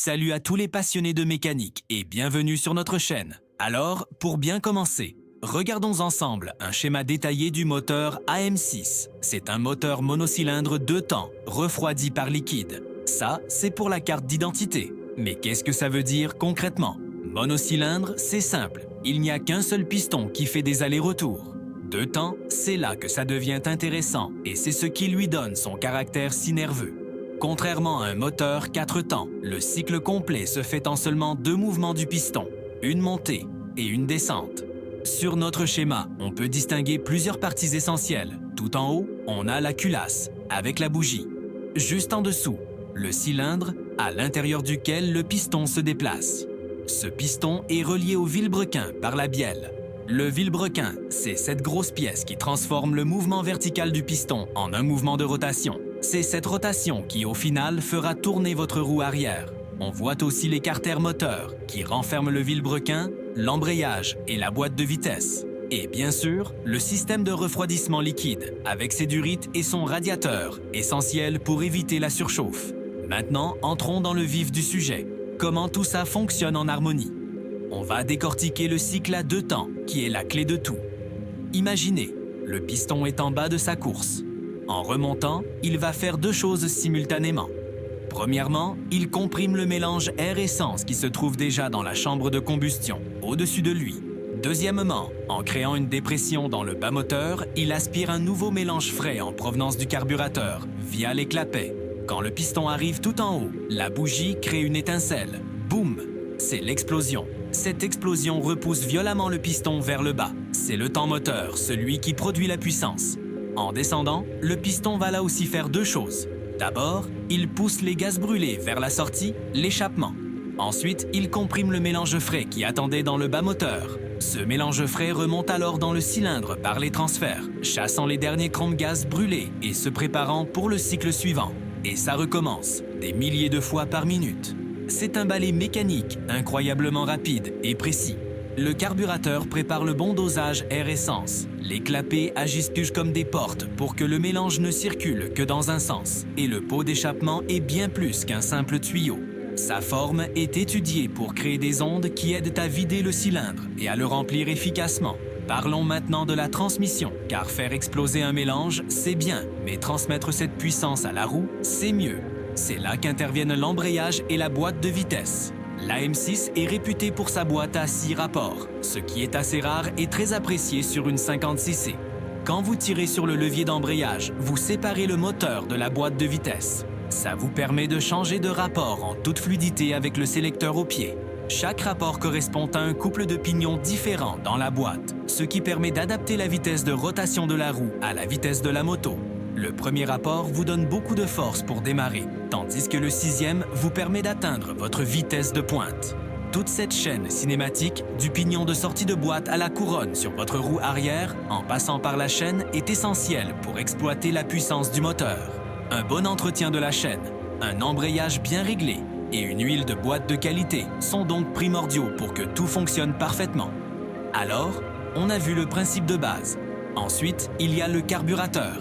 Salut à tous les passionnés de mécanique et bienvenue sur notre chaîne. Alors, pour bien commencer, regardons ensemble un schéma détaillé du moteur AM6. C'est un moteur monocylindre 2 temps, refroidi par liquide. Ça, c'est pour la carte d'identité. Mais qu'est-ce que ça veut dire concrètement? Monocylindre, c'est simple. Il n'y a qu'un seul piston qui fait des allers-retours. 2 temps, c'est là que ça devient intéressant et c'est ce qui lui donne son caractère si nerveux. Contrairement à un moteur 4 temps, le cycle complet se fait en seulement 2 mouvements du piston, une montée et une descente. Sur notre schéma, on peut distinguer plusieurs parties essentielles. Tout en haut, on a la culasse, avec la bougie. Juste en dessous, le cylindre, à l'intérieur duquel le piston se déplace. Ce piston est relié au vilebrequin par la bielle. Le vilebrequin, c'est cette grosse pièce qui transforme le mouvement vertical du piston en un mouvement de rotation. C'est cette rotation qui, au final, fera tourner votre roue arrière. On voit aussi les carters moteurs qui renferment le vilebrequin, l'embrayage et la boîte de vitesse. Et bien sûr, le système de refroidissement liquide avec ses durites et son radiateur, essentiel pour éviter la surchauffe. Maintenant, entrons dans le vif du sujet. Comment tout ça fonctionne en harmonie? On va décortiquer le cycle à 2 temps, qui est la clé de tout. Imaginez, le piston est en bas de sa course. En remontant, il va faire 2 choses simultanément. Premièrement, il comprime le mélange air-essence qui se trouve déjà dans la chambre de combustion, au-dessus de lui. Deuxièmement, en créant une dépression dans le bas moteur, il aspire un nouveau mélange frais en provenance du carburateur, via les clapets. Quand le piston arrive tout en haut, la bougie crée une étincelle. Boum! C'est l'explosion. Cette explosion repousse violemment le piston vers le bas. C'est le temps moteur, celui qui produit la puissance. En descendant, le piston va là aussi faire 2 choses. D'abord, il pousse les gaz brûlés vers la sortie, l'échappement. Ensuite, il comprime le mélange frais qui attendait dans le bas moteur. Ce mélange frais remonte alors dans le cylindre par les transferts, chassant les derniers crans de gaz brûlés et se préparant pour le cycle suivant. Et ça recommence, des milliers de fois par minute. C'est un balai mécanique incroyablement rapide et précis. Le carburateur prépare le bon dosage air-essence. Les clapets agissent comme des portes pour que le mélange ne circule que dans un sens. Et le pot d'échappement est bien plus qu'un simple tuyau. Sa forme est étudiée pour créer des ondes qui aident à vider le cylindre et à le remplir efficacement. Parlons maintenant de la transmission, car faire exploser un mélange, c'est bien, mais transmettre cette puissance à la roue, c'est mieux. C'est là qu'interviennent l'embrayage et la boîte de vitesse. L'AM6 est réputée pour sa boîte à 6 rapports, ce qui est assez rare et très apprécié sur une 50cc. Quand vous tirez sur le levier d'embrayage, vous séparez le moteur de la boîte de vitesse. Ça vous permet de changer de rapport en toute fluidité avec le sélecteur au pied. Chaque rapport correspond à un couple de pignons différent dans la boîte, ce qui permet d'adapter la vitesse de rotation de la roue à la vitesse de la moto. Le premier rapport vous donne beaucoup de force pour démarrer, tandis que le 6e vous permet d'atteindre votre vitesse de pointe. Toute cette chaîne cinématique, du pignon de sortie de boîte à la couronne sur votre roue arrière, en passant par la chaîne, est essentielle pour exploiter la puissance du moteur. Un bon entretien de la chaîne, un embrayage bien réglé et une huile de boîte de qualité sont donc primordiaux pour que tout fonctionne parfaitement. Alors, on a vu le principe de base. Ensuite, il y a le carburateur.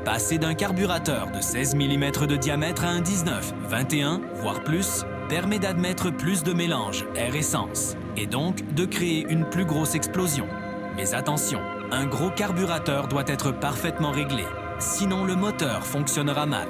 Passer d'un carburateur de 16 mm de diamètre à un 19, 21, voire plus, permet d'admettre plus de mélange air-essence et donc de créer une plus grosse explosion. Mais attention, un gros carburateur doit être parfaitement réglé, sinon le moteur fonctionnera mal.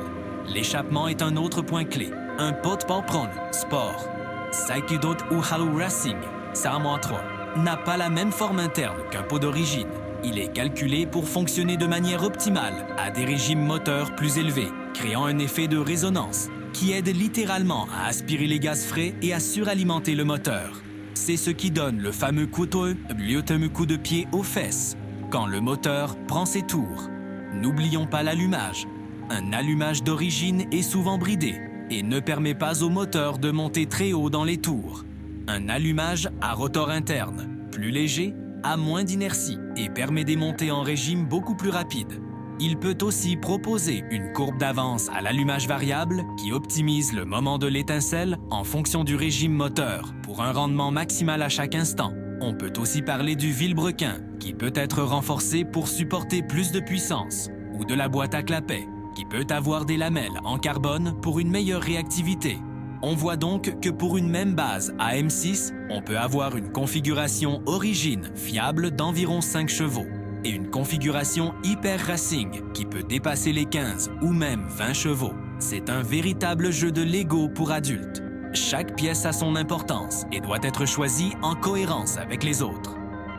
L'échappement est un autre point clé. Un pot popcorn sport, Saikidot ou Halo Racing, Samoa3, n'a pas la même forme interne qu'un pot d'origine. Il est calculé pour fonctionner de manière optimale à des régimes moteurs plus élevés, créant un effet de résonance qui aide littéralement à aspirer les gaz frais et à suralimenter le moteur. C'est ce qui donne le fameux coup de pied aux fesses, quand le moteur prend ses tours. N'oublions pas l'allumage. Un allumage d'origine est souvent bridé et ne permet pas au moteur de monter très haut dans les tours. Un allumage à rotor interne, plus léger, a moins d'inertie et permet des montées en régime beaucoup plus rapides. Il peut aussi proposer une courbe d'avance à l'allumage variable qui optimise le moment de l'étincelle en fonction du régime moteur pour un rendement maximal à chaque instant. On peut aussi parler du vilebrequin qui peut être renforcé pour supporter plus de puissance ou de la boîte à clapets qui peut avoir des lamelles en carbone pour une meilleure réactivité. On voit donc que pour une même base AM6, on peut avoir une configuration origine fiable d'environ 5 chevaux et une configuration Hyper Racing qui peut dépasser les 15 ou même 20 chevaux. C'est un véritable jeu de Lego pour adultes. Chaque pièce a son importance et doit être choisie en cohérence avec les autres.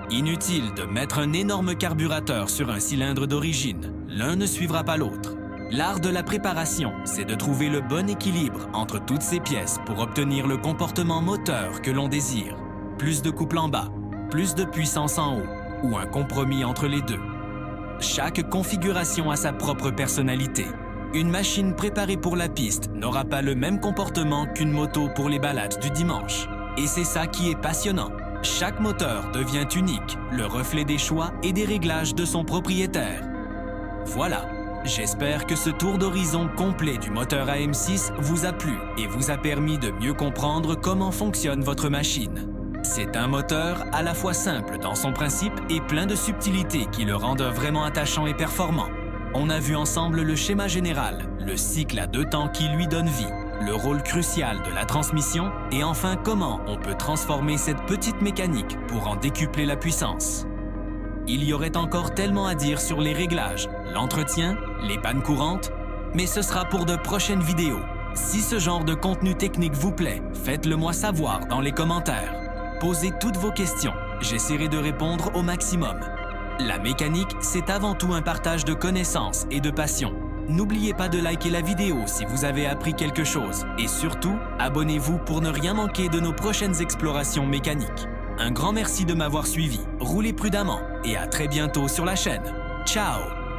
Inutile de mettre un énorme carburateur sur un cylindre d'origine, l'un ne suivra pas l'autre. L'art de la préparation, c'est de trouver le bon équilibre entre toutes ces pièces pour obtenir le comportement moteur que l'on désire. Plus de couple en bas, plus de puissance en haut, ou un compromis entre les deux. Chaque configuration a sa propre personnalité. Une machine préparée pour la piste n'aura pas le même comportement qu'une moto pour les balades du dimanche. Et c'est ça qui est passionnant. Chaque moteur devient unique, le reflet des choix et des réglages de son propriétaire. Voilà, j'espère que ce tour d'horizon complet du moteur AM6 vous a plu et vous a permis de mieux comprendre comment fonctionne votre machine. C'est un moteur à la fois simple dans son principe et plein de subtilités qui le rendent vraiment attachant et performant. On a vu ensemble le schéma général, le cycle à 2 temps qui lui donne vie, le rôle crucial de la transmission et enfin comment on peut transformer cette petite mécanique pour en décupler la puissance. Il y aurait encore tellement à dire sur les réglages, l'entretien, les pannes courantes, mais ce sera pour de prochaines vidéos. Si ce genre de contenu technique vous plaît, faites-le moi savoir dans les commentaires. Posez toutes vos questions, j'essaierai de répondre au maximum. La mécanique, c'est avant tout un partage de connaissances et de passion. N'oubliez pas de liker la vidéo si vous avez appris quelque chose et surtout, abonnez-vous pour ne rien manquer de nos prochaines explorations mécaniques. Un grand merci de m'avoir suivi, roulez prudemment et à très bientôt sur la chaîne. Ciao!